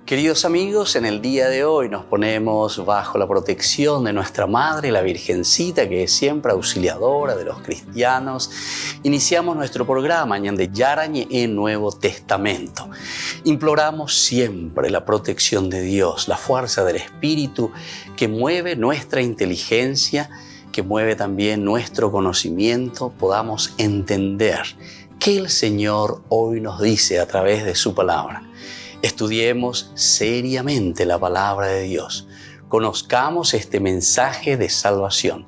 Queridos amigos, en el día de hoy nos ponemos bajo la protección de nuestra Madre, la Virgencita, que es siempre auxiliadora de los cristianos. Iniciamos nuestro programa Ñande Yarañe en Nuevo Testamento. Imploramos siempre la protección de Dios, la fuerza del Espíritu que mueve nuestra inteligencia, que mueve también nuestro conocimiento, podamos entender qué el Señor hoy nos dice a través de su palabra. Estudiemos seriamente la palabra de Dios. Conozcamos este mensaje de salvación.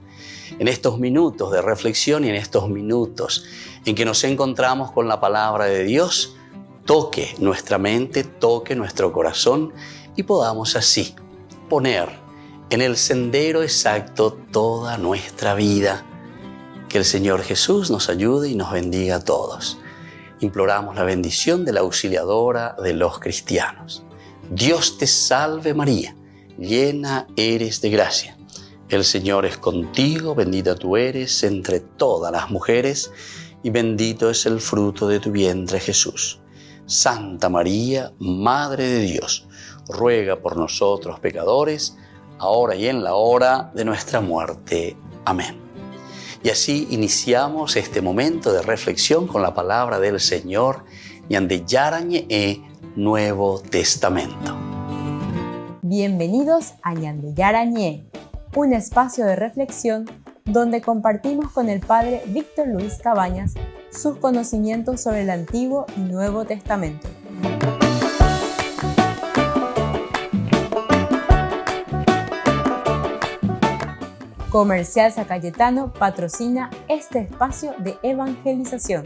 En estos minutos de reflexión y en estos minutos en que nos encontramos con la palabra de Dios, toque nuestra mente, toque nuestro corazón y podamos así poner en el sendero exacto toda nuestra vida. Que el Señor Jesús nos ayude y nos bendiga a todos. Imploramos la bendición de la auxiliadora de los cristianos. Dios te salve María, llena eres de gracia. El Señor es contigo, bendita tú eres entre todas las mujeres y bendito es el fruto de tu vientre Jesús. Santa María, Madre de Dios, ruega por nosotros pecadores, ahora y en la hora de nuestra muerte. Amén. Y así iniciamos este momento de reflexión con la palabra del Señor, Ñande Yarañe Nuevo Testamento. Bienvenidos a Ñande Yarañe, un espacio de reflexión donde compartimos con el Padre Víctor Luis Cabañas sus conocimientos sobre el Antiguo y Nuevo Testamento. Comercial San Cayetano patrocina este espacio de evangelización.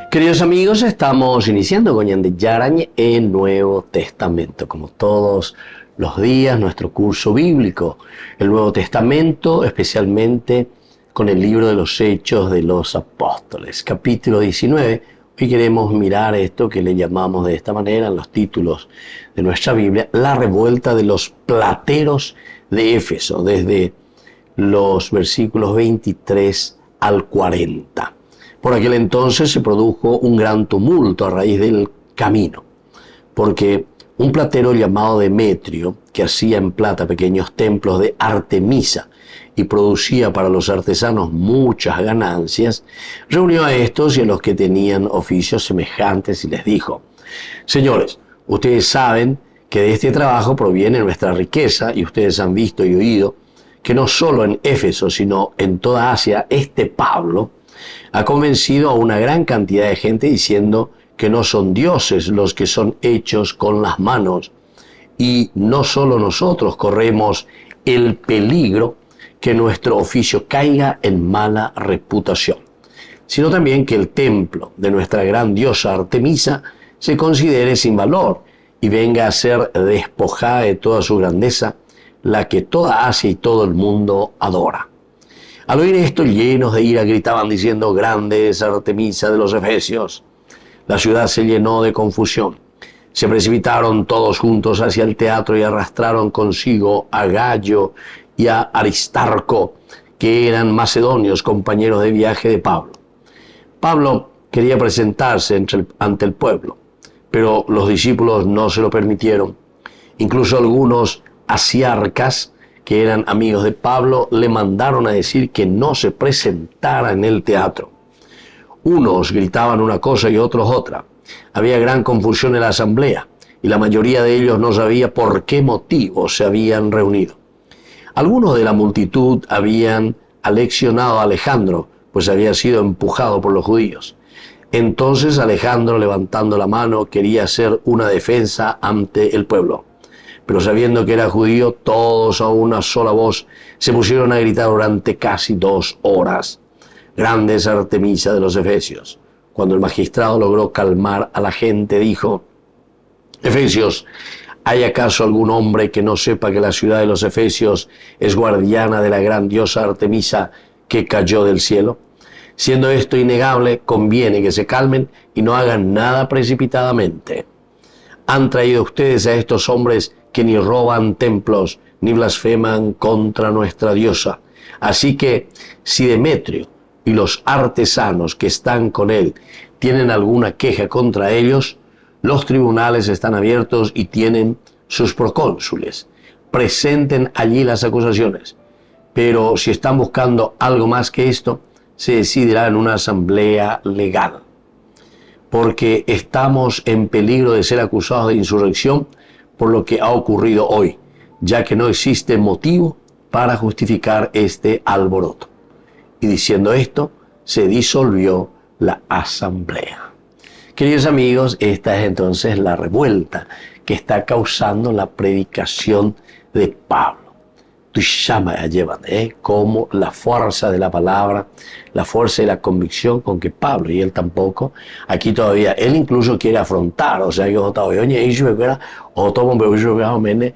Queridos amigos, estamos iniciando con Ñande Yarañe el Nuevo Testamento. Como todos los días, nuestro curso bíblico, el Nuevo Testamento, especialmente con el libro de los Hechos de los Apóstoles, capítulo 19. Hoy queremos mirar esto que le llamamos de esta manera en los títulos de nuestra Biblia, la revuelta de los plateros de Éfeso, desde los versículos 23 al 40. Por aquel entonces se produjo un gran tumulto a raíz del camino, porque un platero llamado Demetrio, que hacía en plata pequeños templos de Artemisa y producía para los artesanos muchas ganancias, reunió a estos y a los que tenían oficios semejantes y les dijo: Señores, ustedes saben que de este trabajo proviene nuestra riqueza y ustedes han visto y oído que no solo en Éfeso, sino en toda Asia, este Pablo ha convencido a una gran cantidad de gente diciendo que no son dioses los que son hechos con las manos, y no solo nosotros corremos el peligro que nuestro oficio caiga en mala reputación, sino también que el templo de nuestra gran diosa Artemisa se considere sin valor y venga a ser despojada de toda su grandeza, la que toda Asia y todo el mundo adora. Al oír esto, llenos de ira, gritaban diciendo: grande es Artemisa de los Efesios. La ciudad se llenó de confusión. Se precipitaron todos juntos hacia el teatro y arrastraron consigo a Gayo y a Aristarco, que eran macedonios, compañeros de viaje de Pablo. Pablo quería presentarse ante el pueblo, pero los discípulos no se lo permitieron. Incluso algunos asiarcas, que eran amigos de Pablo, le mandaron a decir que no se presentara en el teatro. Unos gritaban una cosa y otros otra. Había gran confusión en la asamblea y la mayoría de ellos no sabía por qué motivo se habían reunido. Algunos de la multitud habían aleccionado a Alejandro, pues había sido empujado por los judíos. Entonces Alejandro, levantando la mano, quería hacer una defensa ante el pueblo. Pero sabiendo que era judío, todos a una sola voz se pusieron a gritar durante casi 2 horas: grande es Artemisa de los Efesios. Cuando el magistrado logró calmar a la gente, dijo: Efesios, ¿hay acaso algún hombre que no sepa que la ciudad de los Efesios es guardiana de la gran diosa Artemisa que cayó del cielo? Siendo esto innegable, conviene que se calmen y no hagan nada precipitadamente. Han traído ustedes a estos hombres que ni roban templos ni blasfeman contra nuestra diosa. Así que, si Demetrio y los artesanos que están con él tienen alguna queja contra ellos, los tribunales están abiertos y tienen sus procónsules. Presenten allí las acusaciones. Pero si están buscando algo más que esto, se decidirá en una asamblea legal. Porque estamos en peligro de ser acusados de insurrección por lo que ha ocurrido hoy, ya que no existe motivo para justificar este alboroto. Y diciendo esto, se disolvió la asamblea. Queridos amigos, esta es entonces la revuelta que está causando la predicación de Pablo. Tu llama a llevan, como la fuerza de la palabra, la fuerza y la convicción con que Pablo, y él tampoco, aquí todavía, él incluso quiere afrontar, o sea, yo estaba, oye, yo me queda, o tomo un bebé,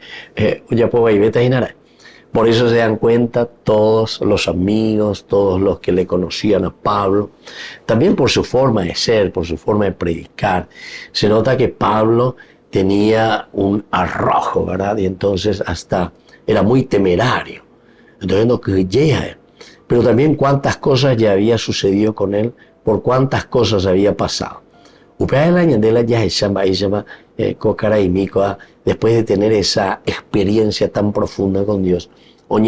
ya puedo ir, vete a Inara. Por eso se dan cuenta todos los amigos, todos los que le conocían a Pablo, también por su forma de ser, por su forma de predicar. Se nota que Pablo tenía un arrojo, ¿verdad? Y entonces hasta era muy temerario. Entonces no creía. Pero también cuántas cosas ya había sucedido con él, por cuántas cosas había pasado. Después de tener esa experiencia tan profunda con Dios, la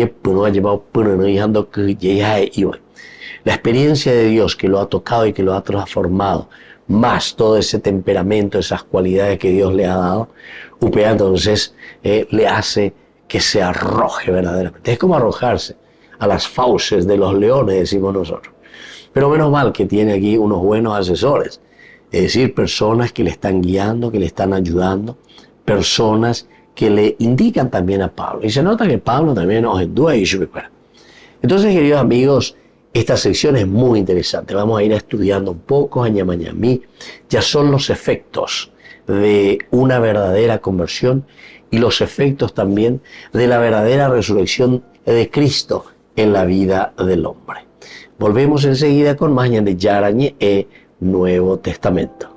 experiencia de Dios que lo ha tocado y que lo ha transformado, más todo ese temperamento, esas cualidades que Dios le ha dado, entonces le hace que se arroje verdaderamente. Es como arrojarse a las fauces de los leones, decimos nosotros. Pero menos mal que tiene aquí unos buenos asesores, es decir, personas que le están guiando, que le están ayudando, personas que le indican también a Pablo. Y se nota que Pablo también nos endúa y supera. Entonces, queridos amigos, esta sección es muy interesante. Vamos a ir estudiando un poco, añamañamí. Ya son los efectos de una verdadera conversión y los efectos también de la verdadera resurrección de Cristo en la vida del hombre. Volvemos enseguida con más de Yarañe e Nuevo Testamento.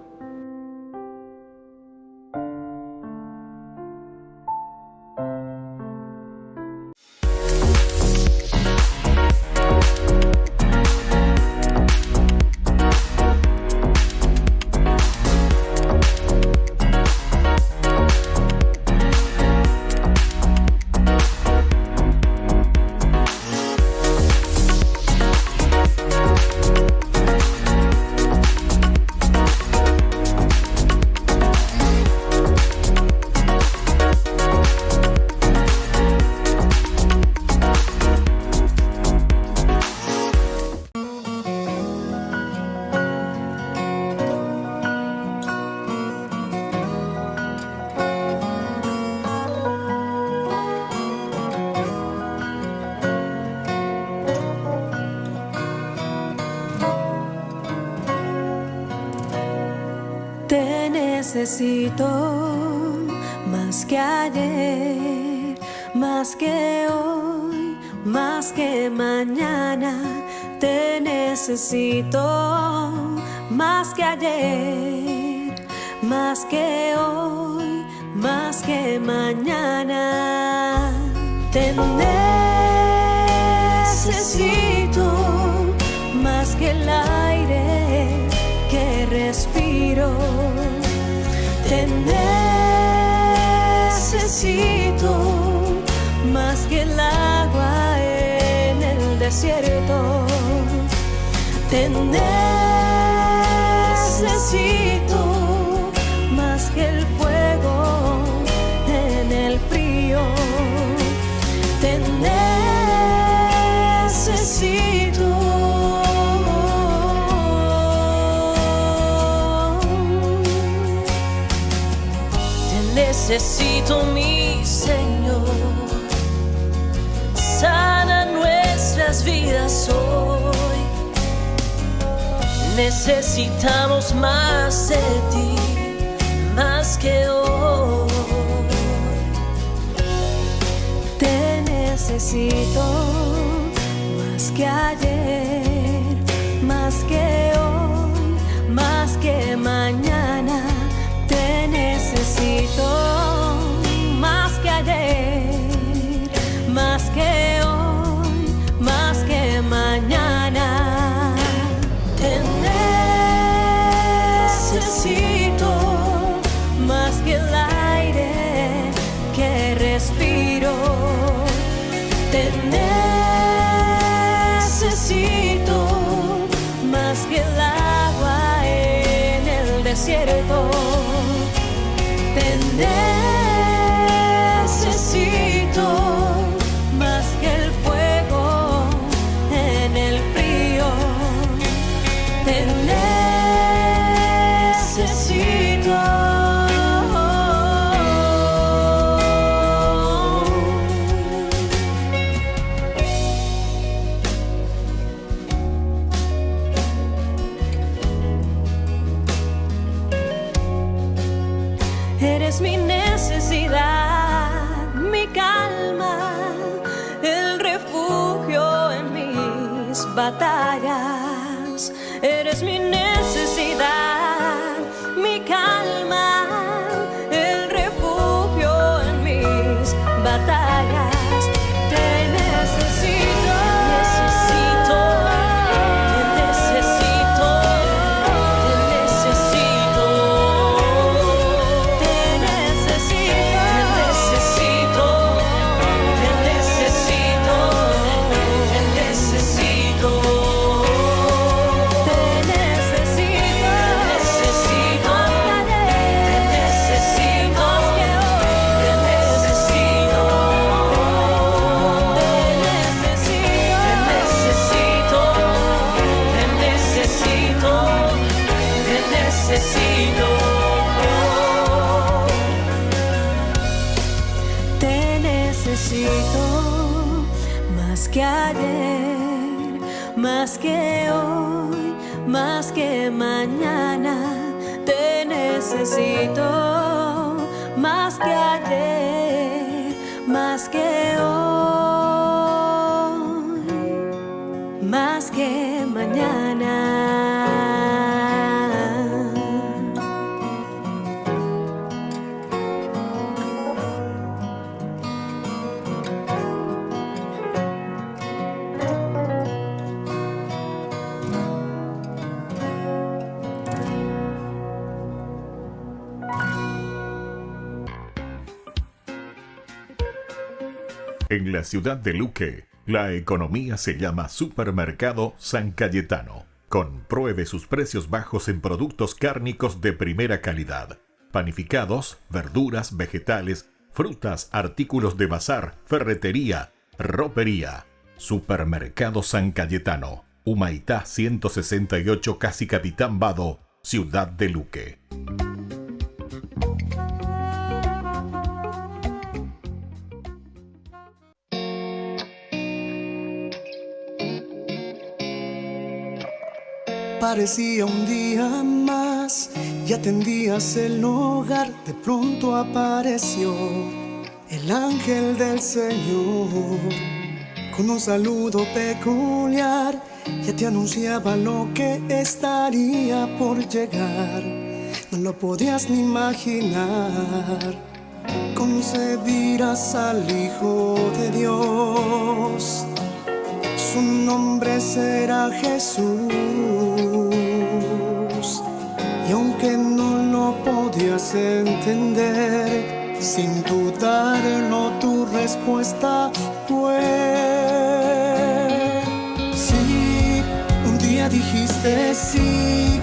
Te necesito más que ayer, más que hoy, más que mañana. Te necesito más que ayer, más que hoy, más que mañana. Te necesito más que el aire que respiro. Te necesito más que el agua en el desierto. Te necesito más que el fuego en el frío. Te necesito. Necesito, mi Señor, sana nuestras vidas hoy. Necesitamos más de ti, más que hoy. Te necesito más que ayer, más que hoy, más que mañana. Te necesito más que ayer, más que hoy, más que mañana. desierto. Te necesito más que el fuego en el frío. Te necesito. Eres mi necesidad, mi calma, el refugio en mis batallas. Eres mi necesidad, mi calma, el refugio en mis batallas. Te necesito, necesito, te necesito, te necesito. Te necesito, te necesito, te necesito. Te necesito, te necesito más que ayer, más que hoy, más que mañana. Te necesito más que ayer, más que hoy, más que mañana. En la ciudad de Luque, la economía se llama Supermercado San Cayetano. Compruebe sus precios bajos en productos cárnicos de primera calidad. Panificados, verduras, vegetales, frutas, artículos de bazar, ferretería, ropería. Supermercado San Cayetano, Humaitá 168, Casi Capitán Vado, ciudad de Luque. Parecía un día más y atendías el hogar. De pronto apareció el ángel del Señor con un saludo peculiar. Ya te anunciaba lo que estaría por llegar. No lo podías ni imaginar. Concebirás al Hijo de Dios. Su nombre será Jesús. Y aunque no lo podías entender, sin dudarlo tu respuesta fue sí. Un día dijiste sí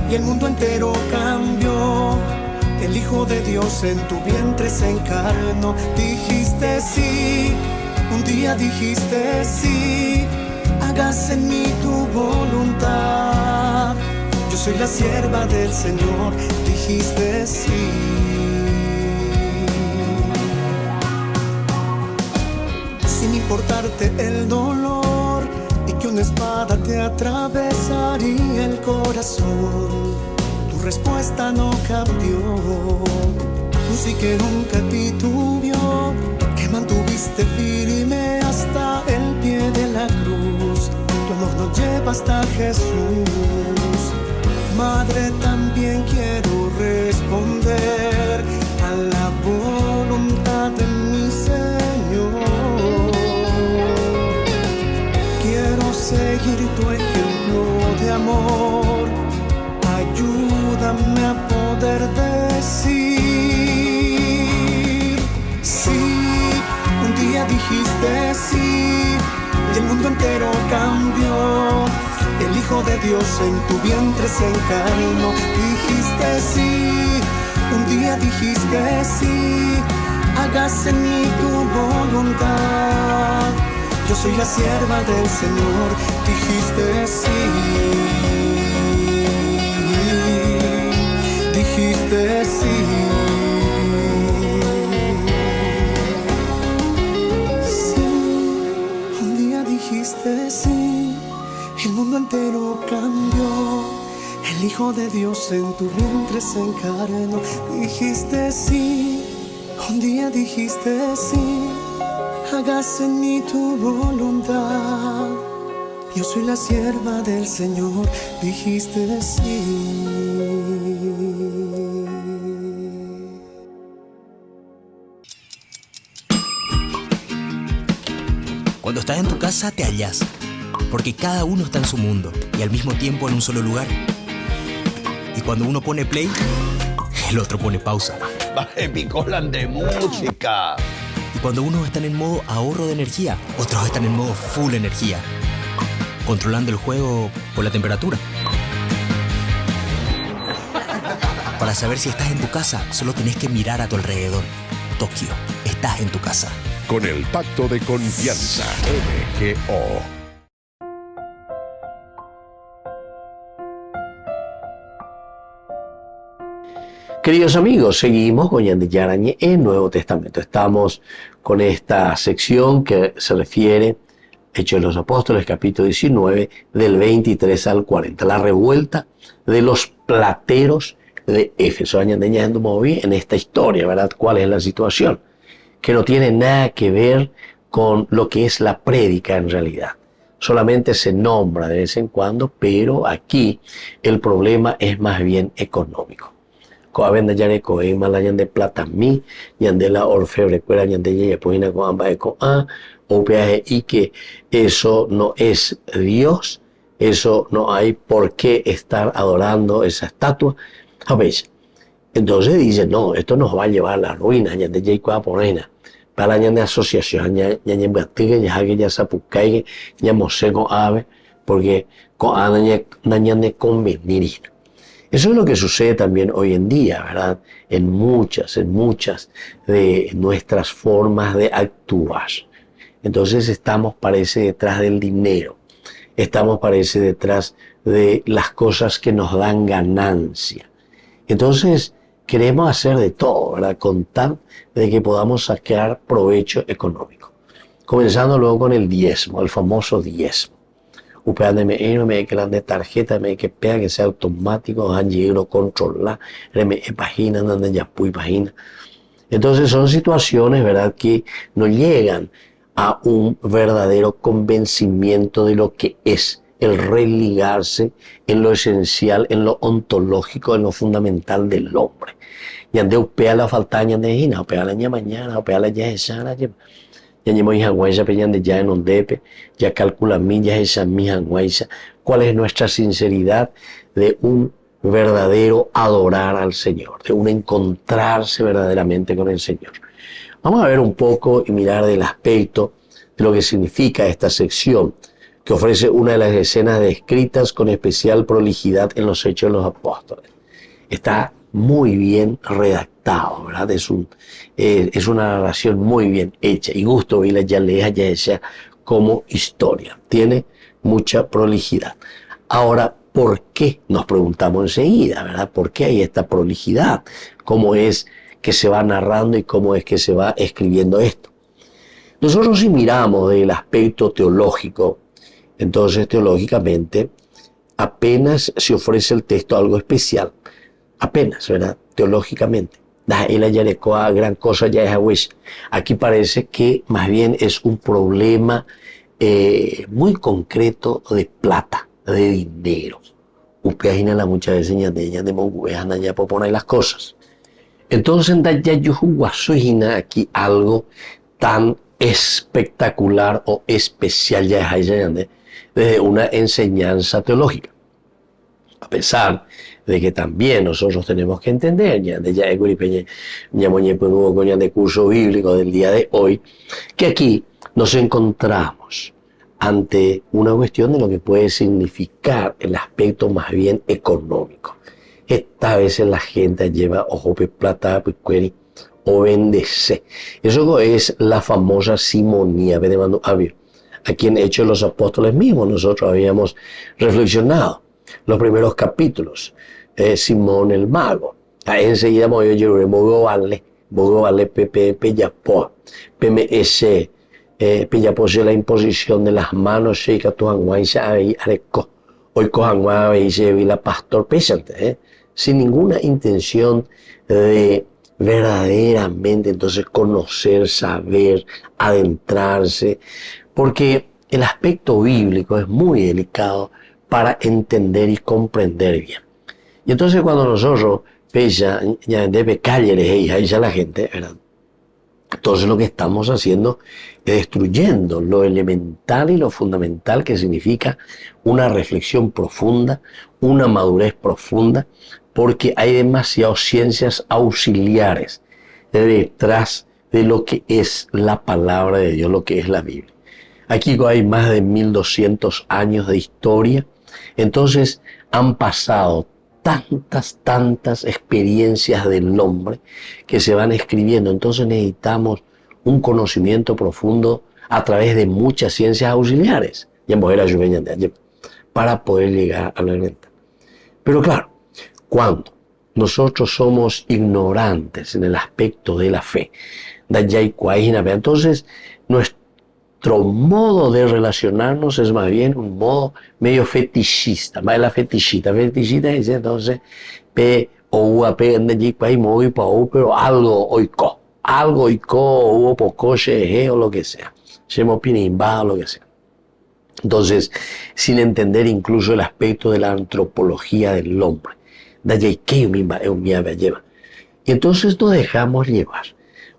y el mundo entero cambió. El Hijo de Dios en tu vientre se encarnó. Dijiste sí, un día dijiste sí. Hágase en mí tu voluntad. Yo soy la sierva del Señor, dijiste sí. Sin importarte el dolor y que una espada te atravesaría el corazón, tu respuesta no cambió. Tú sí que nunca titubeó, que mantuviste firme hasta el pie de la cruz. Tu amor nos lleva hasta Jesús. Madre, también quiero responder a la voluntad de mi Señor. Quiero seguir tu ejemplo de amor. Ayúdame a poder decir sí. Un día dijiste sí y el mundo entero cambió. El Hijo Hijo de Dios en tu vientre se encarnó. Dijiste sí, un día dijiste sí, hágase en mí tu voluntad. Yo soy la sierva del Señor, dijiste sí, dijiste sí. Sí, un día dijiste sí, el mundo entero cambió. El Hijo de Dios en tu vientre se encarnó. Dijiste sí, un día dijiste sí, hágase en mí tu voluntad. Yo soy la sierva del Señor, dijiste sí. Cuando estás en tu casa te hallas, porque cada uno está en su mundo y al mismo tiempo en un solo lugar. Y cuando uno pone play, el otro pone pausa. Baje picolan de música. Y cuando unos están en modo ahorro de energía, otros están en modo full energía, controlando el juego por la temperatura. Para saber si estás en tu casa, solo tenés que mirar a tu alrededor. Tokio, estás en tu casa. Con el Pacto de Confianza, MGO. Queridos amigos, seguimos con Ñande Yarañe en Nuevo Testamento. Estamos con esta sección que se refiere Hechos de los Apóstoles, capítulo 19, del 23 al 40. La revuelta de los plateros de Éfeso. En esta historia, ¿verdad? ¿Cuál es la situación? Que no tiene nada que ver con lo que es la prédica en realidad. Solamente se nombra de vez en cuando, pero aquí el problema es más bien económico. Coavenda yare coema la yande plata mi, yande la orfebre cuera yande ya poina con amba eco a, o peaje y que eso no es Dios, eso no hay por qué estar adorando esa estatua. A veces. Entonces dice, no, esto nos va a llevar a la ruina, yande ya coa ponena. Para la yande asociación, ya batiga, ya que ya sapucaiga, ya mosego ave, porque con yande convenir. Eso es lo que sucede también hoy en día, ¿verdad? En muchas de nuestras formas de actuar. Entonces estamos, parece, detrás del dinero. Estamos, parece, detrás de las cosas que nos dan ganancia. Entonces queremos hacer de todo, ¿verdad? Con tal de que podamos sacar provecho económico. Comenzando luego con el diezmo, el famoso diezmo. Upeándome que la de tarjeta, que pega que sea automático, han llegado a controlar, página, donde ya puy página. Entonces son situaciones, ¿verdad?, que no llegan a un verdadero convencimiento de lo que es el religarse en lo esencial, en lo ontológico, en lo fundamental del hombre. Yande upea la faltaña de hina, upea la mañana, upea la ya esa, ya llevo hija guaysa peñan ya en ondepe, ya calcula millas esa mija guaysa. ¿Cuál es nuestra sinceridad de un verdadero adorar al Señor, de un encontrarse verdaderamente con el Señor? Vamos a ver un poco y mirar del aspecto de lo que significa esta sección, que ofrece una de las escenas descritas con especial prolijidad en los Hechos de los Apóstoles. Está muy bien redactado, ¿verdad? Es una narración muy bien hecha y gusto verla ya leja ya esa como historia. Tiene mucha prolijidad. Ahora, ¿por qué? Nos preguntamos enseguida, ¿verdad? ¿Por qué hay esta prolijidad? ¿Cómo es que se va narrando y cómo es que se va escribiendo esto? Nosotros si miramos del aspecto teológico, entonces teológicamente apenas se ofrece el texto algo especial. Apenas, ¿verdad? Teológicamente. Gran cosa ya es aquí parece que más bien es un problema muy concreto de plata, de dinero. Upeajina la muchas veces ya de monguejan ya por poner las cosas. Entonces ya yo juguasuina aquí algo tan espectacular o especial ya desde una enseñanza teológica. A pesar de que también nosotros tenemos que entender, ya de curso bíblico del día de hoy, que aquí nos encontramos ante una cuestión de lo que puede significar el aspecto más bien económico. Esta vez la gente lleva ojo pe plata, pe cueri, o bendece. Eso es la famosa simonía de mando avio, a quien Hechos de los Apóstoles mismos nosotros habíamos reflexionado. Los primeros capítulos, Simón el mago. Ahí enseguida me yo bogo vale pepe yapo, PMS, pillapose la imposición de las manos, sheika tu anguaisa ahí areco, hoy cojanguá veise vi la pastor pesante, sin ninguna intención de verdaderamente entonces conocer, saber, adentrarse, porque el aspecto bíblico es muy delicado para entender y comprender bien. Y entonces cuando nosotros ya debe calles ahí ya la gente, ¿verdad? Entonces lo que estamos haciendo es destruyendo lo elemental y lo fundamental que significa una reflexión profunda, una madurez profunda, porque hay demasiadas ciencias auxiliares detrás de lo que es la palabra de Dios, lo que es la Biblia. Aquí hay más de 1200 años de historia, entonces han pasado tantas experiencias del hombre que se van escribiendo. Entonces necesitamos un conocimiento profundo a través de muchas ciencias auxiliares para poder llegar a la verdad. Pero claro, cuando nosotros somos ignorantes en el aspecto de la fe, entonces nuestro modo de relacionarnos es más bien un modo medio fetichista, más la fetichita es entonces pero algo oiko, hubo poco o lo que sea, o lo que sea. Entonces, sin entender incluso el aspecto de la antropología del hombre, y entonces nos dejamos llevar.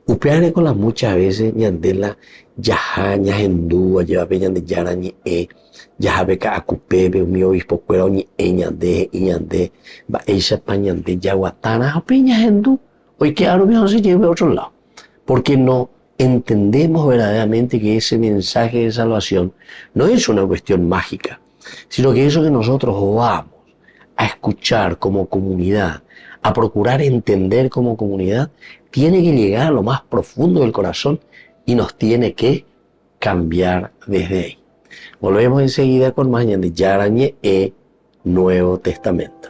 Upeare con las muchas veces ñandela yaja ñahendú lleva peñan de yarañe yaja beca acupebe mi obispo cuero ñe ñande va ella pañande yaguatana o peña hendú hoy que ahora mejor se lleve a otro lado, porque no entendemos verdaderamente que ese mensaje de salvación no es una cuestión mágica, sino que eso que nosotros vamos a escuchar como comunidad, a procurar entender como comunidad, tiene que llegar a lo más profundo del corazón y nos tiene que cambiar desde ahí. Volvemos enseguida con más de Yarañe Nuevo Testamento.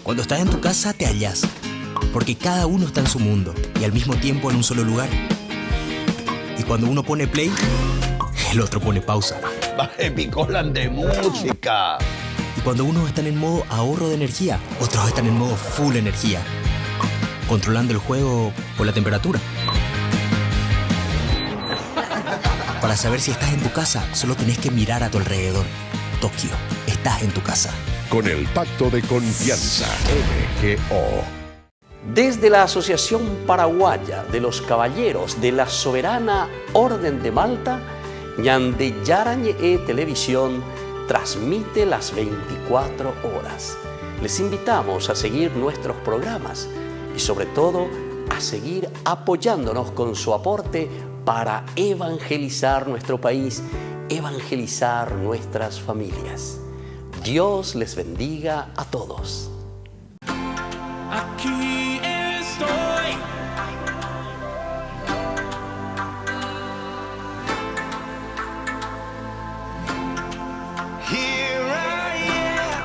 Cuando estás en tu casa te hallas, porque cada uno está en su mundo y al mismo tiempo en un solo lugar. Y cuando uno pone play, el otro pone pausa. Picolan de música. Y cuando unos están en modo ahorro de energía, otros están en modo full energía, controlando el juego por la temperatura. Para saber si estás en tu casa, solo tenés que mirar a tu alrededor. Tokio, estás en tu casa. Con el Pacto de Confianza, MGO. Desde la Asociación Paraguaya de los Caballeros de la Soberana Orden de Malta, Ñande Yarañe Televisión transmite las 24 horas. Les invitamos a seguir nuestros programas y sobre todo a seguir apoyándonos con su aporte para evangelizar nuestro país, evangelizar nuestras familias. Dios les bendiga a todos. Aquí estoy. Here I am.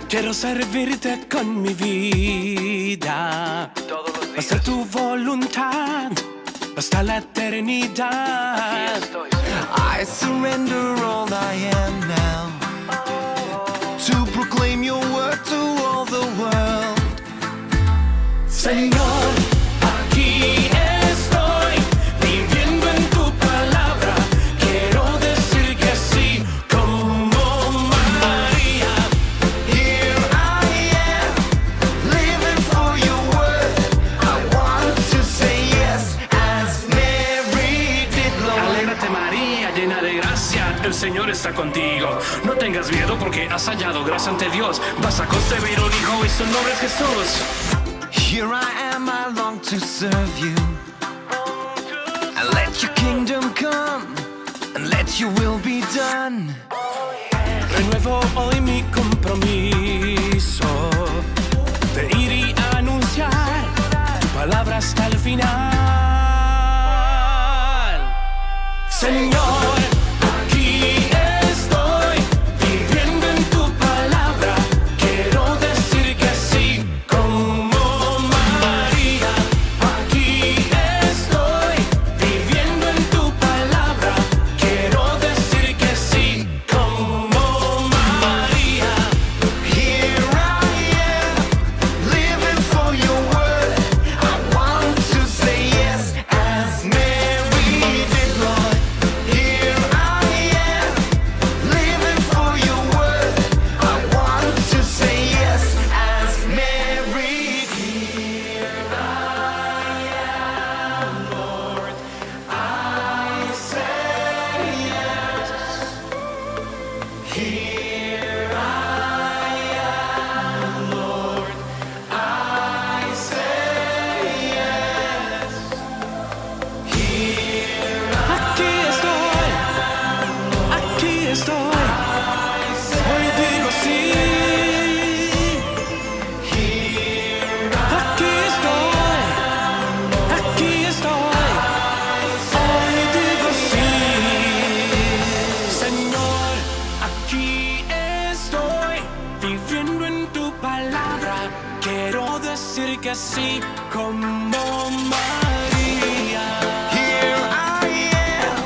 Quiero servirte con mi vida, hacer tu voluntad hasta la eternidad. I surrender all I am now, to proclaim your word to all the world. Señor, aquí estoy, viviendo en tu palabra. Quiero decir que sí, como María. Here I am, living for your word. I want to say yes, as Mary did, Lord. Alégrate María, llena de gracia. está contigo. No tengas miedo porque has hallado gracia ante Dios. Vas a concebir un hijo y su nombre es Jesús. Here I am, I long to serve you. And let your kingdom come, and let your will be done. Renuevo hoy mi compromiso de ir y anunciar tu palabra hasta el final. Señor, aquí estoy, viviendo en tu palabra. Quiero decir que sí, como María. Aquí estoy, viviendo en tu palabra. Quiero decir que sí, como María. Here I am, living for your word. I want to say yes as Mary did, Lord. Here I am, living for your word. I want to say yes as Mary did. Here I am, Lord. I say yes. Here I am, Lord. I say yes. Here Aquí estoy, aquí estoy. Hoy digo sí. Aquí estoy, aquí estoy. Hoy digo sí. Señor, aquí estoy, viviendo en tu palabra. Quiero decir que sí, como María. Here I am,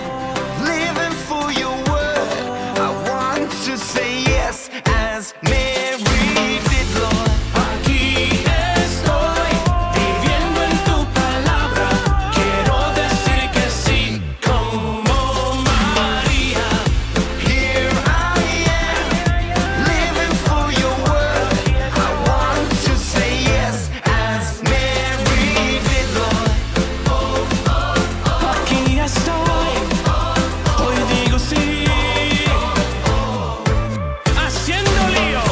living for your word. I want to say yes as Mary did, Lord. Aquí estoy, viviendo en tu palabra. Quiero decir que sí, como María. Here I am, living for your word. I want to say yes as Mary did, Lord. Aquí estoy, hoy digo sí. Haciendo lío.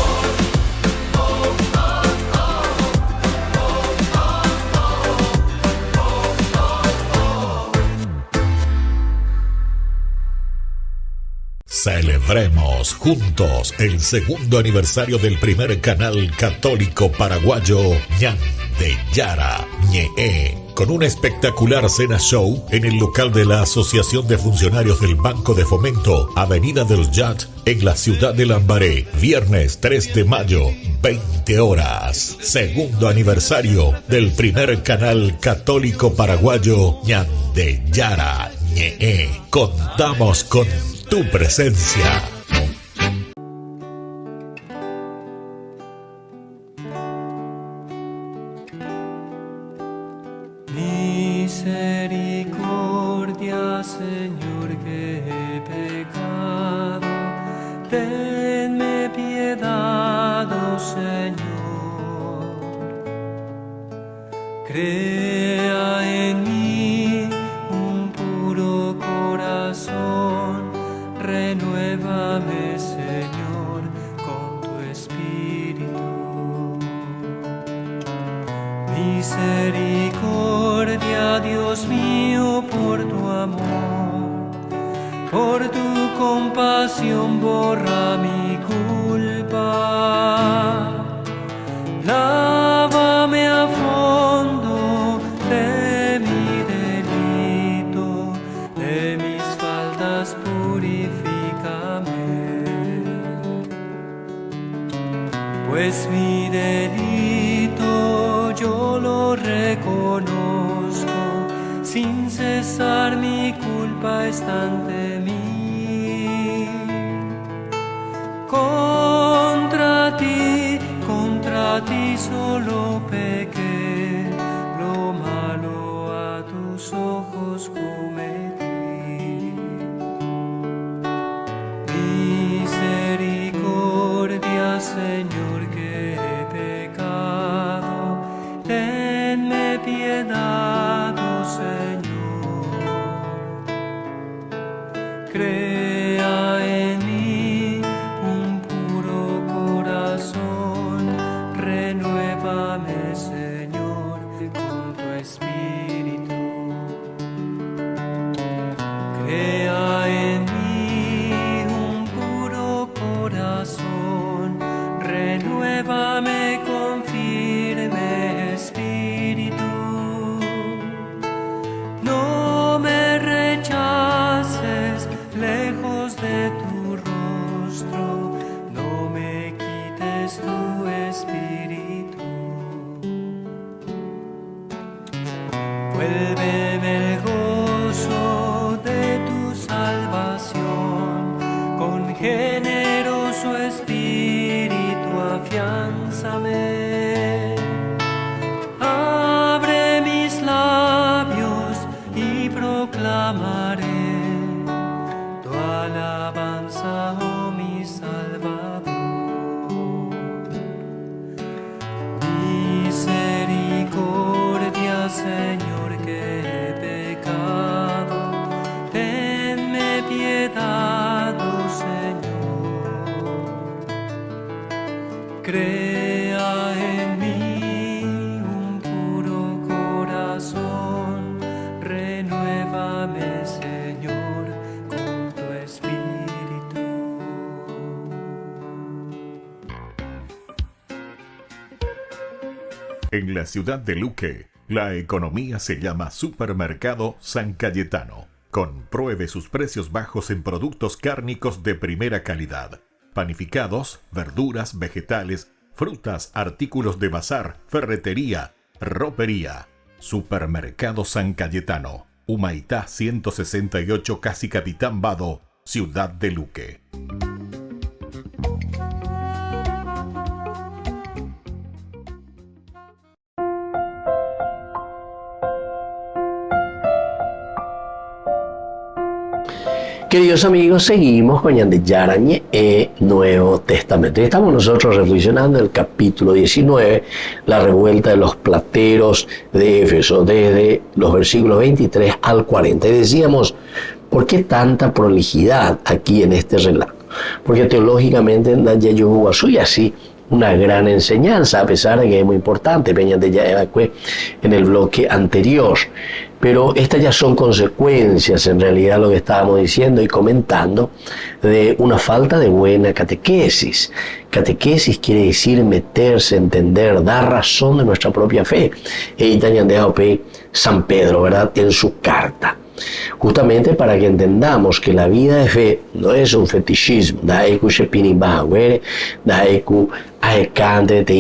Celebremos juntos el segundo aniversario del primer canal católico paraguayo Ñande Yara Ñe'e, con una espectacular cena show en el local de la Asociación de Funcionarios del Banco de Fomento, Avenida del Yat, en la ciudad de Lambaré, viernes 3 de mayo, 20 horas. Segundo aniversario del primer canal católico paraguayo Ñande Yara Ñe'e. Contamos con tu presencia. Misericordia, Señor, que he pecado. Tenme piedad, oh Señor. Crea en mí un puro corazón. Renuévame, Señor, con tu espíritu. Misericordia, Dios mío, por tu amor, por tu compasión borra mi culpa. Lávame a fondo de mi delito, de mis faltas purifícame. Pues mi delito yo lo reconozco, sin cesar mi culpa está ante mí. Contra ti solo pequé, lo malo a tus ojos cometí. Misericordia, Señor, que he pecado, tenme piedad, oh Señor. Crea en mí renuévame con firme espíritu. No me rechaces lejos de tu rostro, no me quites tu espíritu. Vuélveme el gozo de tu salvación, con generoso espíritu afiánzame. Abre mis labios y proclamaré tu alabanza, oh mi Salvador. Misericordia, Señor, que he pecado, tenme piedad, oh Señor. Crea en mí un puro corazón, renuévame, Señor, con tu espíritu. En la ciudad de Luque, la economía se llama Supermercado San Cayetano. Compruebe sus precios bajos en productos cárnicos de primera calidad. Panificados, verduras, vegetales, frutas, artículos de bazar, ferretería, ropería. Supermercado San Cayetano, Humaitá 168, Casi Capitán Vado, ciudad de Luque. Queridos amigos, seguimos con Ñande Yarañe, Nuevo Testamento. Y estamos nosotros reflexionando en el capítulo 19, la revuelta de los plateros de Éfeso, desde los versículos 23 al 40. Y decíamos, ¿por qué tanta prolijidad aquí en este relato? Porque teológicamente en Yayu y así una gran enseñanza, a pesar de que es muy importante, venían de ya en el bloque anterior. Pero estas ya son consecuencias, en realidad, lo que estábamos diciendo y comentando, de una falta de buena catequesis. Catequesis quiere decir meterse, entender, dar razón de nuestra propia fe. Y también dejado San Pedro, ¿verdad?, en su carta. Justamente para que entendamos que la vida de fe no es un fetichismo, de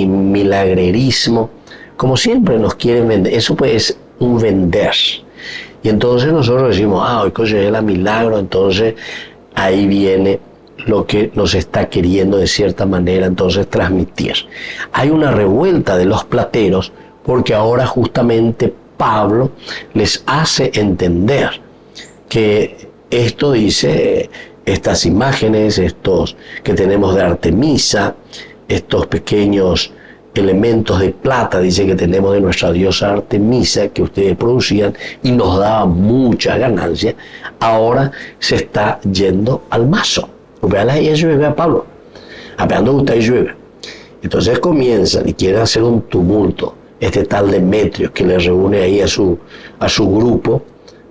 milagrerismo, como siempre nos quieren vender. Eso pues es un vender. Y entonces nosotros decimos, hoy es el milagro, entonces ahí viene lo que nos está queriendo de cierta manera entonces transmitir. Hay una revuelta de los plateros porque ahora justamente Pablo les hace entender que esto dice, estas imágenes, estos que tenemos de Artemisa, estos pequeños elementos de plata, dice que tenemos de nuestra diosa Artemisa, que ustedes producían y nos daba mucha ganancia, ahora se está yendo al mazo. Y eso llueve a Pablo, apeando usted llueve. Entonces comienzan y quieren hacer un tumulto. Este tal Demetrio que le reúne ahí a su grupo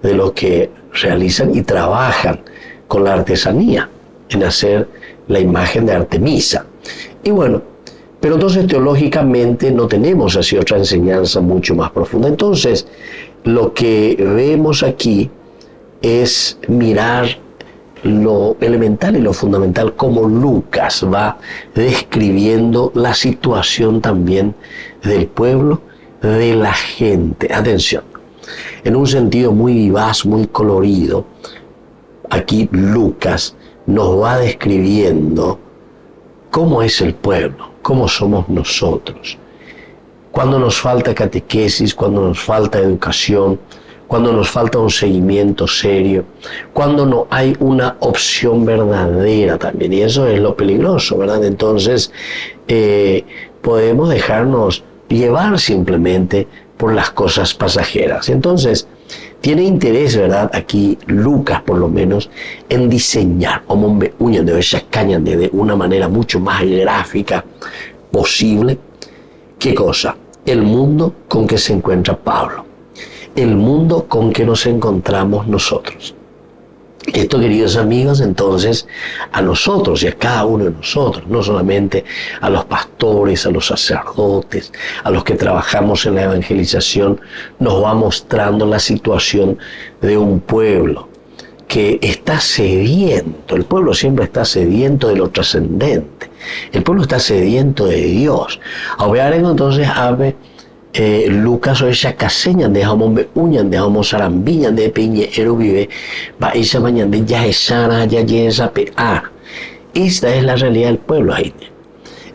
de los que realizan y trabajan con la artesanía en hacer la imagen de Artemisa. Y bueno, pero entonces teológicamente no tenemos así otra enseñanza mucho más profunda. Entonces, lo que vemos aquí es mirar lo elemental y lo fundamental, como Lucas va describiendo la situación también del pueblo, de la gente. Atención, en un sentido muy vivaz, muy colorido, aquí Lucas nos va describiendo cómo es el pueblo, cómo somos nosotros. Cuando nos falta catequesis, cuando nos falta educación, cuando nos falta un seguimiento serio, cuando no hay una opción verdadera también, y eso es lo peligroso, ¿verdad? Entonces, podemos dejarnos llevar simplemente por las cosas pasajeras. Entonces, tiene interés, ¿verdad? Aquí Lucas, por lo menos, en diseñar de una manera mucho más gráfica posible. ¿Qué cosa? El mundo con que se encuentra Pablo. El mundo con que nos encontramos nosotros. Esto, queridos amigos, entonces a nosotros y a cada uno de nosotros, no solamente a los pastores, a los sacerdotes, a los que trabajamos en la evangelización, nos va mostrando la situación de un pueblo que está sediento. El pueblo siempre está sediento de lo trascendente. El pueblo está sediento de Dios. Ahora entonces abre Lucas o esa caseña de jamón be uñan de jamón sarambiña de piñe ero vive va esa mañana de ya esara ya esa pe esta es la realidad del pueblo ahí.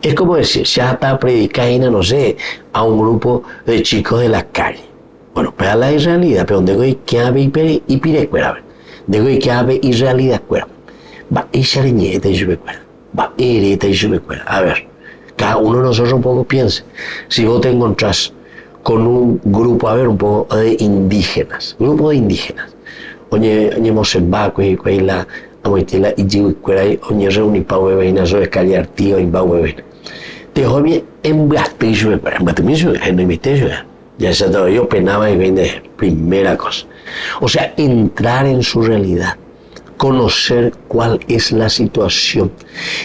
Es como decir, ya está predicando, no sé, a un grupo de chicos de la calle. Bueno, pues a la realidad, pero donde voy que habe y pire cuera, de voy que habe y realidad cuera. Va esa reñeta y sube cuera. Va ereta y sube cuera. A ver, cada uno de nosotros un poco piense. Si vos te encontrás con un grupo, a ver, un poco de indígenas, grupo de indígenas. Oye, Mosembaco y la amoitela y jicuera y oye reuni pa bebé na so escalar tío y pa bebé. Te joven en Blaspejo, en Batimizo, en Imitejo. Ya se todo yo penaba y vende primera cosa. O sea, entrar en su realidad, conocer cuál es la situación.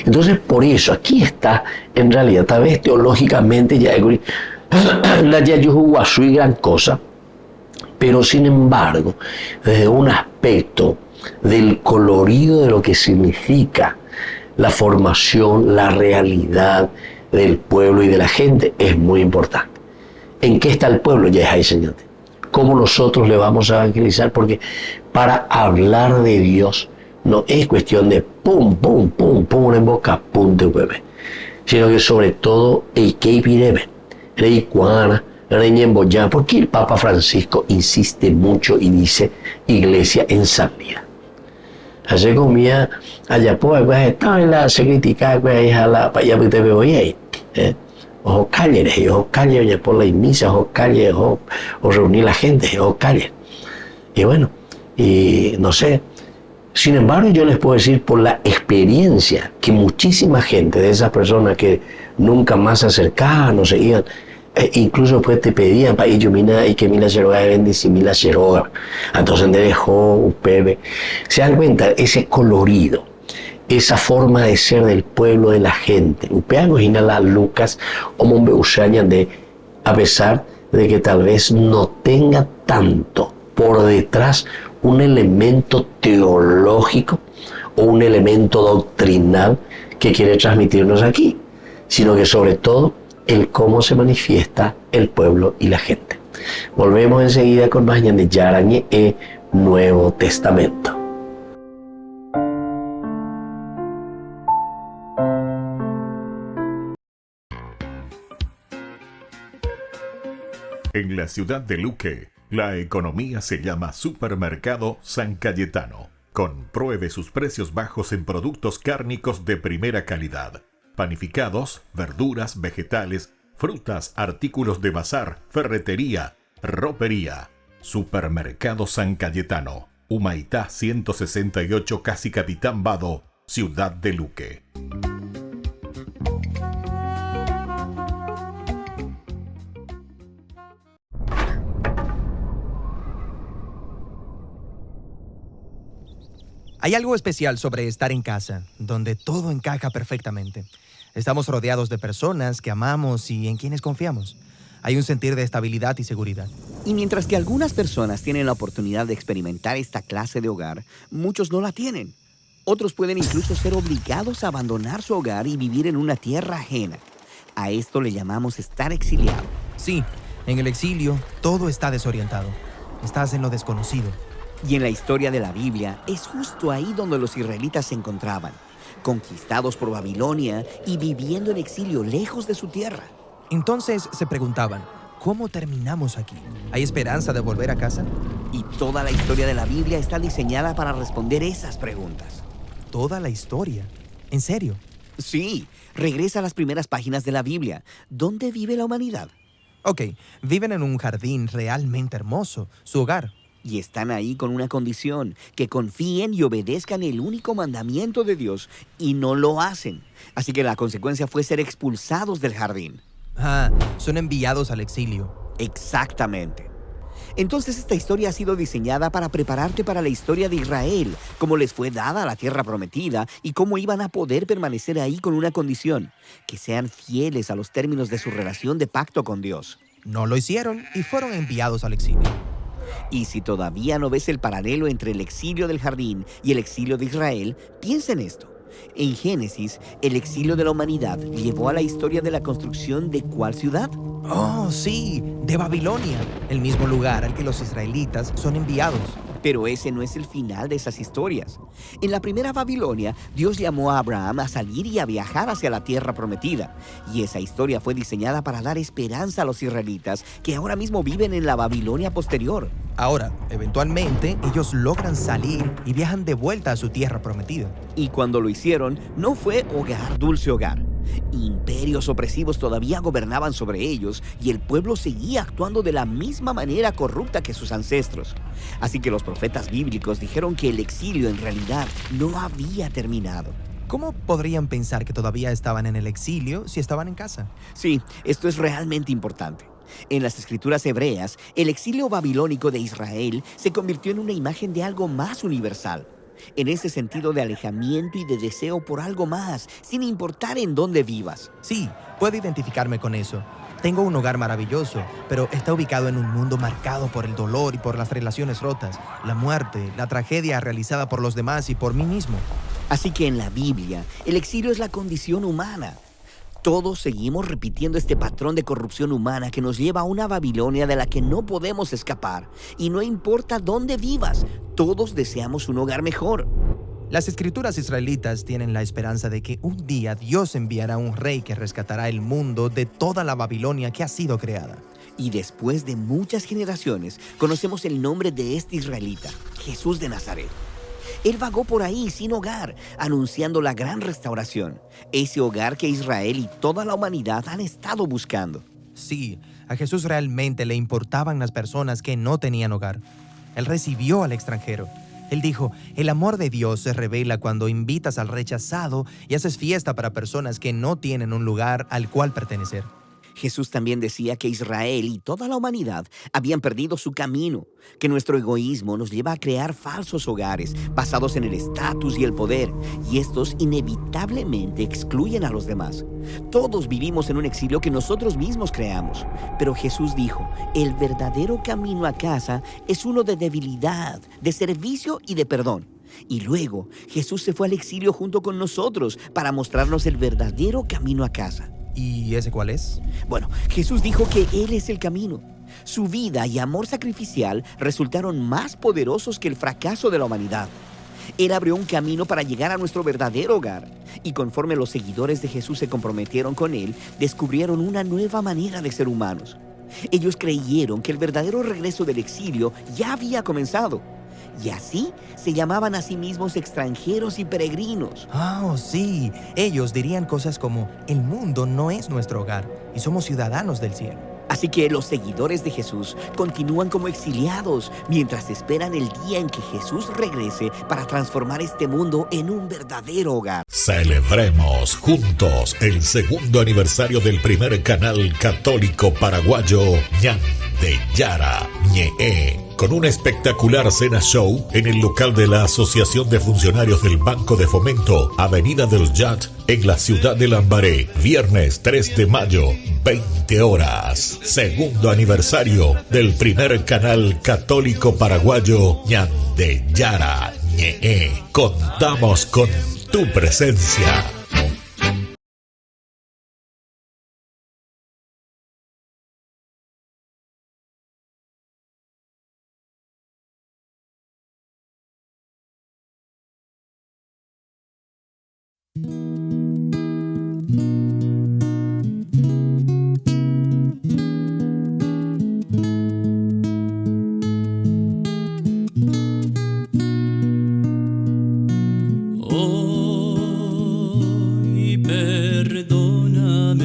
Entonces, por eso, aquí está, en realidad, tal vez teológicamente ya la Yayuhuashu y gran cosa, pero sin embargo, desde un aspecto del colorido de lo que significa la formación, la realidad del pueblo y de la gente, es muy importante. ¿En qué está el pueblo? Ya es ahí, señor. ¿Cómo nosotros le vamos a evangelizar? Porque para hablar de Dios no es cuestión de pum, pum, pum, pum, en boca, pum, de bebé, sino que sobre todo el que pirebe, Reicuana, Reñemboyá, porque el Papa Francisco insiste mucho y dice iglesia en salida. Hace comía allá pues estaba en la se critica pues a la para allá te veo ahí, ojo calle por la misa, ojo calle, o reunir la gente, ojo calle. Y bueno, y no sé. Sin embargo, yo les puedo decir por la experiencia que muchísima gente de esas personas que nunca más se acercaban, no seguían, incluso después te pedían para ellos y que mila ceroga de bendición, mila ceroga, entonces dejó un pebe. Se dan cuenta, ese colorido, esa forma de ser del pueblo, de la gente. Upeago y la Lucas o Mombe Usaña de, a pesar de que tal vez no tenga tanto por detrás un elemento teológico o un elemento doctrinal que quiere transmitirnos aquí, sino que sobre todo el cómo se manifiesta el pueblo y la gente. Volvemos enseguida con más de Yarañe e Nuevo Testamento. En la ciudad de Luque, la economía se llama Supermercado San Cayetano. Compruebe sus precios bajos en productos cárnicos de primera calidad. Panificados, verduras, vegetales, frutas, artículos de bazar, ferretería, ropería. Supermercado San Cayetano. Humaitá 168, Casi Capitán Vado, Ciudad de Luque. Hay algo especial sobre estar en casa, donde todo encaja perfectamente. Estamos rodeados de personas que amamos y en quienes confiamos. Hay un sentir de estabilidad y seguridad. Y mientras que algunas personas tienen la oportunidad de experimentar esta clase de hogar, muchos no la tienen. Otros pueden incluso ser obligados a abandonar su hogar y vivir en una tierra ajena. A esto le llamamos estar exiliado. Sí, en el exilio todo está desorientado. Estás en lo desconocido. Y en la historia de la Biblia es justo ahí donde los israelitas se encontraban, conquistados por Babilonia y viviendo en exilio lejos de su tierra. Entonces se preguntaban, ¿cómo terminamos aquí? ¿Hay esperanza de volver a casa? Y toda la historia de la Biblia está diseñada para responder esas preguntas. ¿Toda la historia? ¿En serio? Sí, regresa a las primeras páginas de la Biblia. ¿Dónde vive la humanidad? Ok, viven en un jardín realmente hermoso, su hogar. Y están ahí con una condición, que confíen y obedezcan el único mandamiento de Dios, y no lo hacen. Así que la consecuencia fue ser expulsados del jardín. Son enviados al exilio. Exactamente. Entonces esta historia ha sido diseñada para prepararte para la historia de Israel, cómo les fue dada la tierra prometida y cómo iban a poder permanecer ahí con una condición, que sean fieles a los términos de su relación de pacto con Dios. No lo hicieron y fueron enviados al exilio. Y si todavía no ves el paralelo entre el exilio del jardín y el exilio de Israel, piensa en esto. En Génesis, el exilio de la humanidad llevó a la historia de la construcción de ¿cuál ciudad? Oh, sí, de Babilonia, el mismo lugar al que los israelitas son enviados. Pero ese no es el final de esas historias. En la primera Babilonia, Dios llamó a Abraham a salir y a viajar hacia la tierra prometida. Y esa historia fue diseñada para dar esperanza a los israelitas que ahora mismo viven en la Babilonia posterior. Ahora, eventualmente, ellos logran salir y viajan de vuelta a su tierra prometida. Y cuando lo hicieron, no fue hogar, dulce hogar. Imperios opresivos todavía gobernaban sobre ellos y el pueblo seguía actuando de la misma manera corrupta que sus ancestros. Así que los profetas bíblicos dijeron que el exilio en realidad no había terminado. ¿Cómo podrían pensar que todavía estaban en el exilio si estaban en casa? Sí, esto es realmente importante. En las escrituras hebreas, el exilio babilónico de Israel se convirtió en una imagen de algo más universal. En ese sentido de alejamiento y de deseo por algo más, sin importar en dónde vivas. Sí, puedo identificarme con eso. Tengo un hogar maravilloso, pero está ubicado en un mundo marcado por el dolor y por las relaciones rotas, la muerte, la tragedia realizada por los demás y por mí mismo. Así que en la Biblia, el exilio es la condición humana. Todos seguimos repitiendo este patrón de corrupción humana que nos lleva a una Babilonia de la que no podemos escapar. Y no importa dónde vivas, todos deseamos un hogar mejor. Las escrituras israelitas tienen la esperanza de que un día Dios enviará un rey que rescatará el mundo de toda la Babilonia que ha sido creada. Y después de muchas generaciones, conocemos el nombre de este israelita, Jesús de Nazaret. Él vagó por ahí sin hogar, anunciando la gran restauración, ese hogar que Israel y toda la humanidad han estado buscando. Sí, a Jesús realmente le importaban las personas que no tenían hogar. Él recibió al extranjero. Él dijo, el amor de Dios se revela cuando invitas al rechazado y haces fiesta para personas que no tienen un lugar al cual pertenecer. Jesús también decía que Israel y toda la humanidad habían perdido su camino, que nuestro egoísmo nos lleva a crear falsos hogares basados en el estatus y el poder, y estos inevitablemente excluyen a los demás. Todos vivimos en un exilio que nosotros mismos creamos, pero Jesús dijo, el verdadero camino a casa es uno de debilidad, de servicio y de perdón. Y luego Jesús se fue al exilio junto con nosotros para mostrarnos el verdadero camino a casa. ¿Y ese cuál es? Bueno, Jesús dijo que Él es el camino. Su vida y amor sacrificial resultaron más poderosos que el fracaso de la humanidad. Él abrió un camino para llegar a nuestro verdadero hogar. Y conforme los seguidores de Jesús se comprometieron con Él, descubrieron una nueva manera de ser humanos. Ellos creyeron que el verdadero regreso del exilio ya había comenzado. Y así se llamaban a sí mismos extranjeros y peregrinos. Oh, sí. Ellos dirían cosas como, el mundo no es nuestro hogar y somos ciudadanos del cielo. Así que los seguidores de Jesús continúan como exiliados mientras esperan el día en que Jesús regrese para transformar este mundo en un verdadero hogar. Celebremos juntos el segundo aniversario del primer canal católico paraguayo Ñande Yara Ñe'e, con una espectacular cena show en el local de la Asociación de Funcionarios del Banco de Fomento, Avenida del Yat, en la ciudad de Lambaré, viernes 3 de mayo, 20 horas. Segundo aniversario del primer canal católico paraguayo Ñande Yara Ñe'e. Contamos con tu presencia. Hoy perdóname,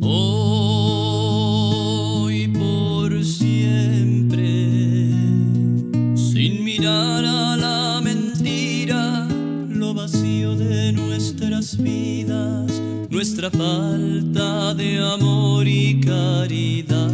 hoy por siempre, sin mirar a la mentira, lo vacío de nuestras vidas, nuestra falta de amor y caridad.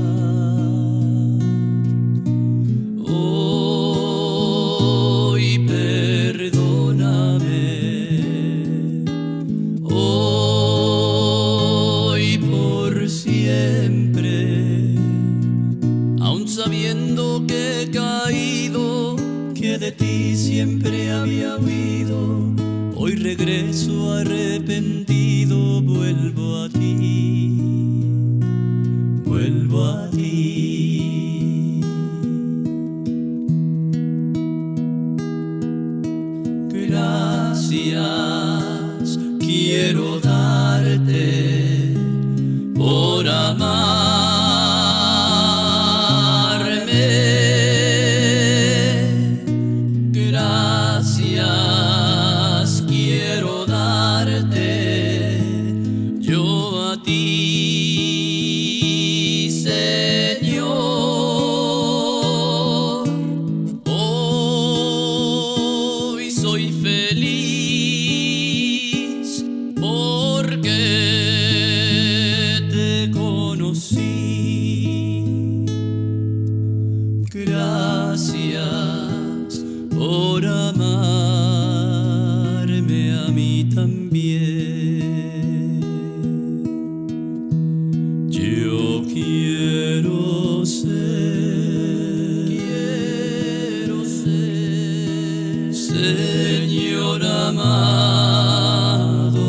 a ti, Señor. Hoy soy feliz porque te conocí. Gracias por amarme a mí también. Yo quiero ser, Señor amado,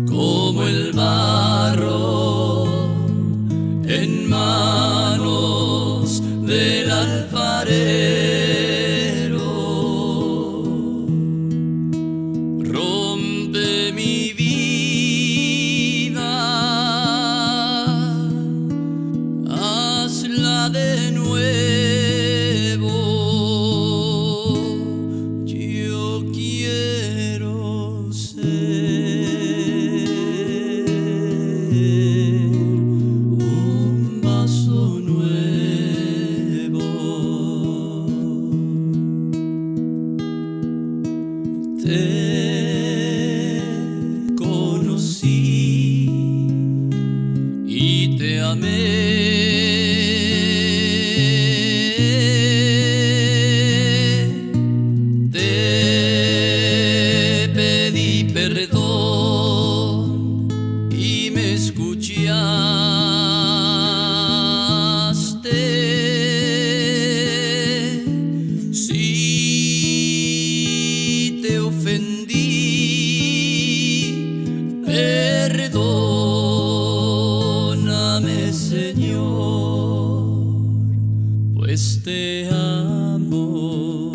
como el barro en manos del alfarero. Rompe mi vida, hazla de nuevo. Yo quiero ser un vaso nuevo. Te conocí y te amé. Te pedí perdón y me escuchaste. Si te ofendí, perdóname, Señor, pues te amo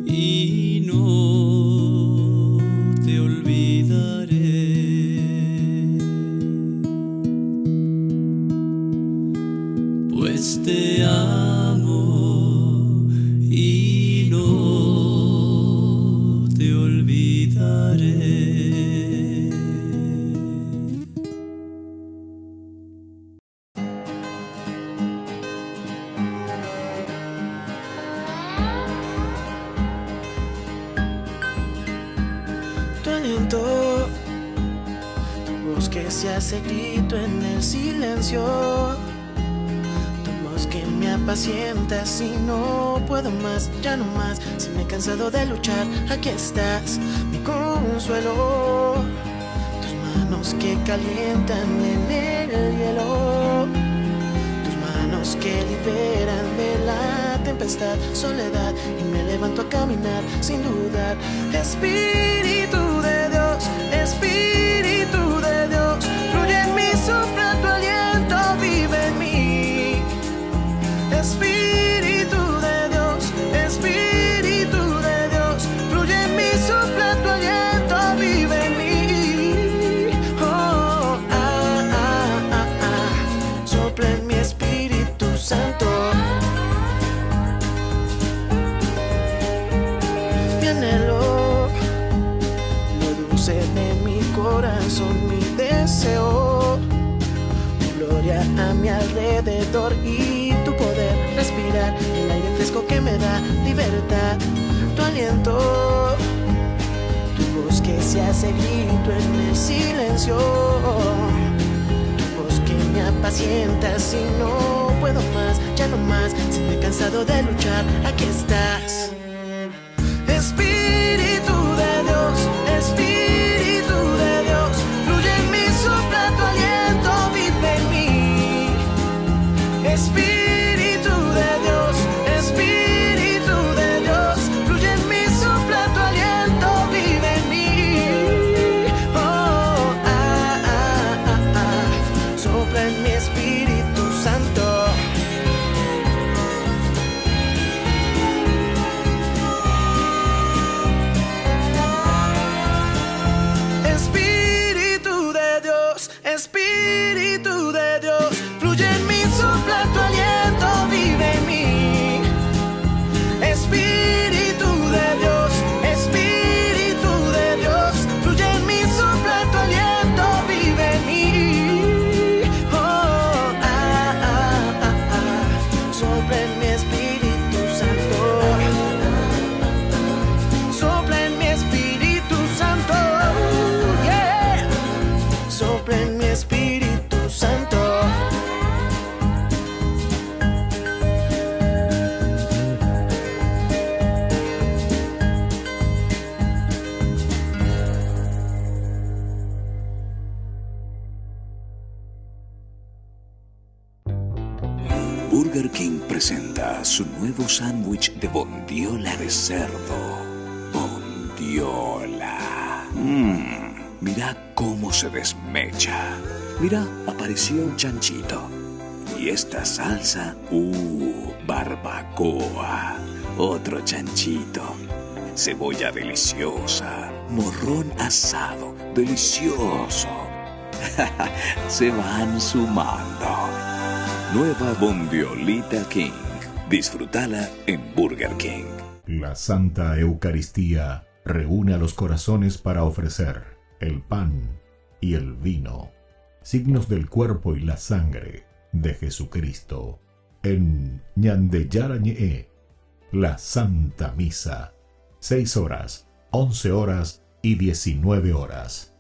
y no te olvidaré. Pues te amo y no te olvidaré. Tu aliento, tu voz que se hace grito en el silencio, tu voz que me apacienta si no puedo más, ya no más, si me he cansado de luchar, aquí estás, mi consuelo, tus manos que calientan en el hielo, tus manos que liberan de la tempestad, soledad, y me levanto a caminar sin dudar. Espíritu de Dios, Espíritu de Dios, fluye en mí, sopla tu aliento, vive en mí. Espíritu de Dios, Espíritu de Dios, fluye en mí, sopla tu aliento, vive en mí. Oh, sopla en mi Espíritu Santo. Mi anhelo, lo dulce de mi corazón, mi deseo, tu gloria a mi alrededor y tu poder, respirar el aire fresco que me da libertad, tu aliento, tu voz que se hace grito en el silencio, tu voz que me apacienta si no puedo más, ya no más, si me he cansado de luchar, aquí estás. Espíritu de Dios, Espíritu de Dios, fluye en mí, sopla tu aliento, vive en mí. Espíritu de Dios, Espíritu de Dios, fluye en mí, sopla tu aliento, vive en mí. Oh, sopla en mi Espíritu Santo. Burger King presenta su nuevo sándwich de bondiola de cerdo. Bondiola. Mira cómo se desmecha. Mira, apareció un chanchito. Y esta salsa, barbacoa. Otro chanchito. Cebolla deliciosa. Morrón asado, delicioso. Se van sumando. Nueva Bondiolita King. Disfrútala en Burger King. La Santa Eucaristía reúne a los corazones para ofrecer el pan y el vino, signos del cuerpo y la sangre de Jesucristo. En Ñandeyarañe, la Santa Misa, 6 horas, 11 horas y 19 horas.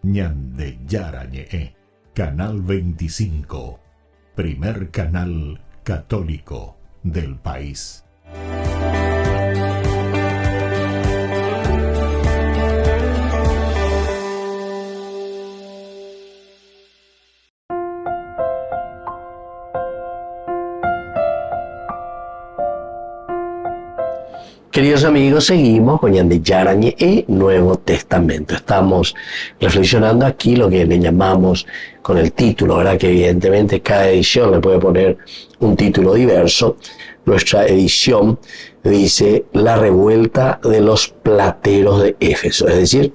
Ñandeyarañe, Canal 25, primer canal católico del país. Queridos amigos, seguimos con Ñandeyarañe y Nuevo Testamento. Estamos reflexionando aquí lo que le llamamos con el título, ¿verdad? Que evidentemente cada edición le puede poner un título diverso. Nuestra edición dice La revuelta de los plateros de Éfeso, es decir,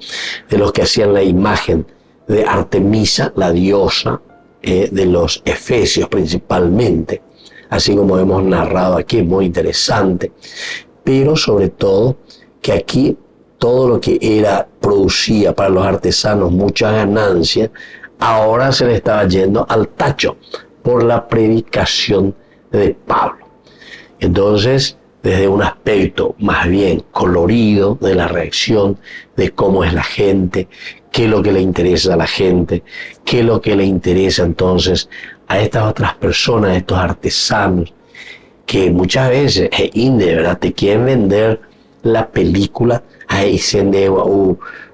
de los que hacían la imagen de Artemisa, la diosa de los efesios principalmente, así como hemos narrado aquí, es muy interesante. Pero sobre todo que aquí todo lo que producía para los artesanos mucha ganancia, ahora se le estaba yendo al tacho por la predicación de Pablo. Entonces, desde un aspecto más bien colorido de la reacción, de cómo es la gente, qué es lo que le interesa a la gente, qué es lo que le interesa entonces a estas otras personas, a estos artesanos, que muchas veces, de verdad, te quieren vender la película, dicen de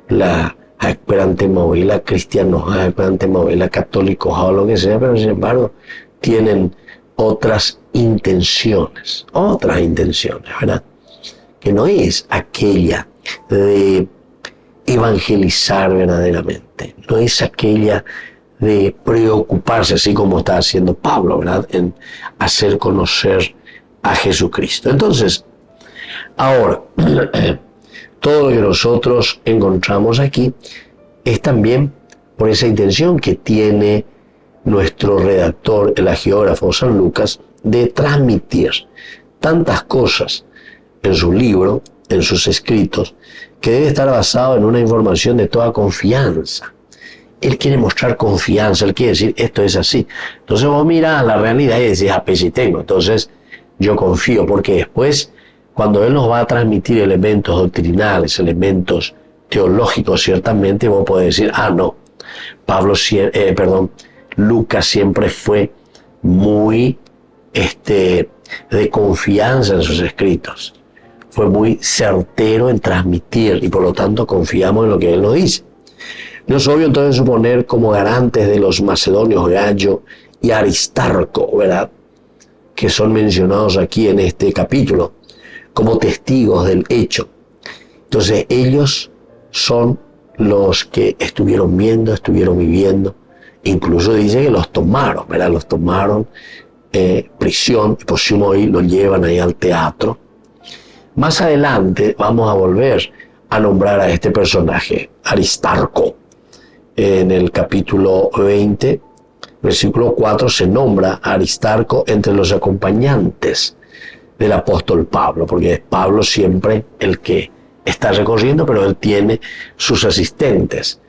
la esperante movila cristiano, esperante movila católico, o lo que sea, pero sin embargo, tienen otras intenciones, ¿verdad? Que no es aquella de evangelizar verdaderamente, no es aquella de preocuparse, así como está haciendo Pablo, ¿verdad? En hacer conocer a Jesucristo. Entonces, ahora, todo lo que nosotros encontramos aquí es también por esa intención que tiene nuestro redactor, el hagiógrafo San Lucas, de transmitir tantas cosas en su libro, en sus escritos, que debe estar basado en una información de toda confianza. Él quiere mostrar confianza, él quiere decir, esto es así. Entonces vos mirás la realidad y decís, pues sí tengo. Entonces yo confío, porque después, cuando él nos va a transmitir elementos doctrinales, elementos teológicos, ciertamente vos podés decir, no, Lucas siempre fue muy de confianza en sus escritos. Fue muy certero en transmitir y por lo tanto confiamos en lo que él nos dice. No es obvio entonces suponer como garantes de los macedonios Gallo y Aristarco, ¿verdad?, que son mencionados aquí en este capítulo, como testigos del hecho. Entonces ellos son los que estuvieron viendo, estuvieron viviendo, incluso dice que los tomaron, ¿verdad? Los tomaron prisión, y por si hoy los llevan ahí al teatro. Más adelante vamos a volver a nombrar a este personaje, Aristarco. En el capítulo 20, versículo 4, se nombra a Aristarco entre los acompañantes del apóstol Pablo, porque es Pablo siempre el que está recorriendo, pero él tiene sus asistentes,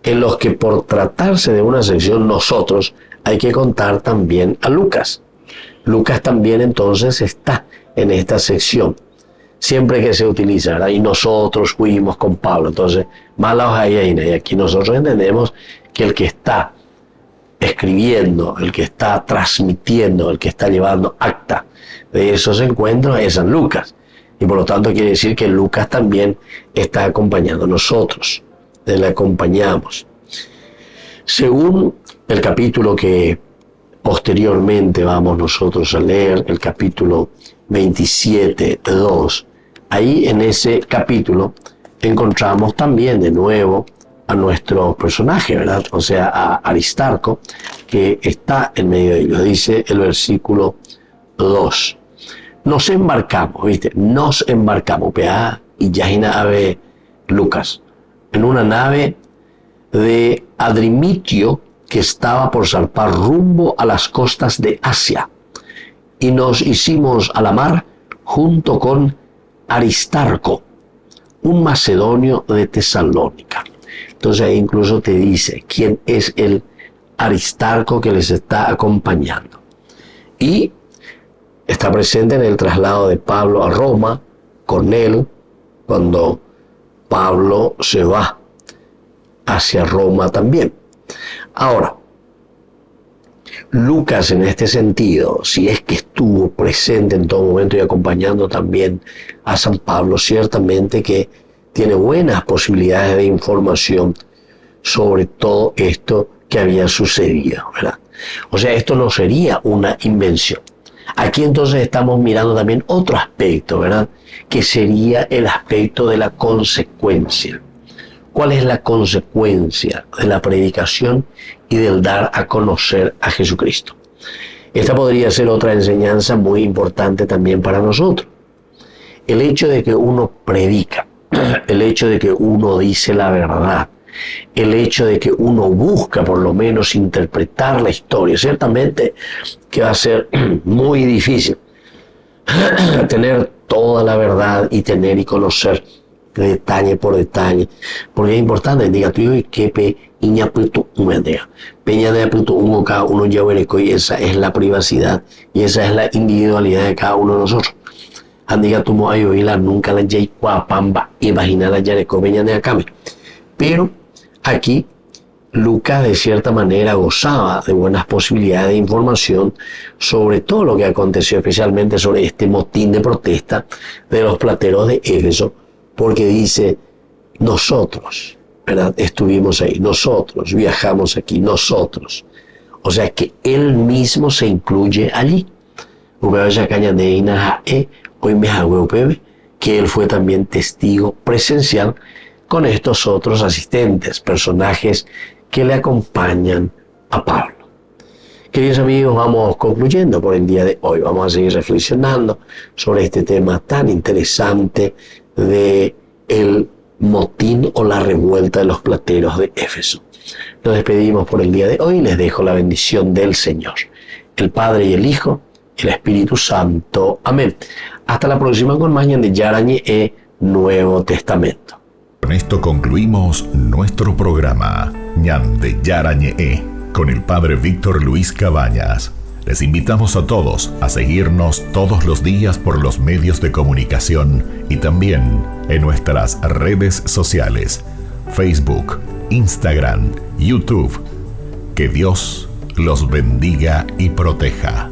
en los que por tratarse de una sección nosotros hay que contar también a Lucas. Lucas también entonces está en esta sección, siempre que se utilizará, y nosotros fuimos con Pablo. Entonces, y aquí nosotros entendemos que el que está escribiendo, el que está transmitiendo, el que está llevando acta de esos encuentros es San Lucas. Y por lo tanto quiere decir que Lucas también está acompañando a nosotros, le acompañamos. Según el capítulo que Posteriormente vamos nosotros a leer el capítulo 27, 2. Ahí en ese capítulo encontramos también de nuevo a nuestro personaje, ¿verdad? O sea, a Aristarco, que está en medio de ellos. Dice el versículo 2. Nos embarcamos, ¿viste? Nos embarcamos. Y Yahina Ave Lucas, en una nave de Adrimitio que estaba por zarpar rumbo a las costas de Asia. Y nos hicimos a la mar junto con Aristarco, un macedonio de Tesalónica. Entonces ahí incluso te dice quién es el Aristarco que les está acompañando. Y está presente en el traslado de Pablo a Roma, con él, cuando Pablo se va hacia Roma también. Ahora, Lucas en este sentido, si es que estuvo presente en todo momento y acompañando también a San Pablo, ciertamente que tiene buenas posibilidades de información sobre todo esto que había sucedido, ¿verdad? O sea, esto no sería una invención. Aquí entonces estamos mirando también otro aspecto, ¿verdad? Que sería el aspecto de la consecuencia. ¿Cuál es la consecuencia de la predicación y del dar a conocer a Jesucristo? Esta podría ser otra enseñanza muy importante también para nosotros. El hecho de que uno predica, el hecho de que uno dice la verdad, el hecho de que uno busca por lo menos interpretar la historia, ciertamente que va a ser muy difícil tener toda la verdad y tener y conocer detalle por detalle, porque es importante, diga tú y que peña de cada uno lleva y esa es la privacidad y esa es la individualidad de cada uno de nosotros. Andiga tumo ayo la nunca la jay pamba y vagina la yareco peña de acame. Pero aquí Lucas de cierta manera gozaba de buenas posibilidades de información sobre todo lo que aconteció, especialmente sobre este motín de protesta de los plateros de Éfeso, porque dice, nosotros, ¿verdad? Estuvimos ahí, nosotros viajamos aquí, nosotros. O sea que él mismo se incluye allí. Que él fue también testigo presencial con estos otros asistentes, personajes que le acompañan a Pablo. Queridos amigos, vamos concluyendo por el día de hoy. Vamos a seguir reflexionando sobre este tema tan interesante de el motín o la revuelta de los plateros de Éfeso. Nos despedimos por el día de hoy y les dejo la bendición del Señor, el Padre y el Hijo y el Espíritu Santo. Amén. Hasta la próxima con más de Yarañe e Nuevo Testamento. Con esto concluimos nuestro programa Ñan de Yarañe con el Padre Víctor Luis Cabañas. Les invitamos a todos a seguirnos todos los días por los medios de comunicación y también en nuestras redes sociales, Facebook, Instagram, YouTube. Que Dios los bendiga y proteja.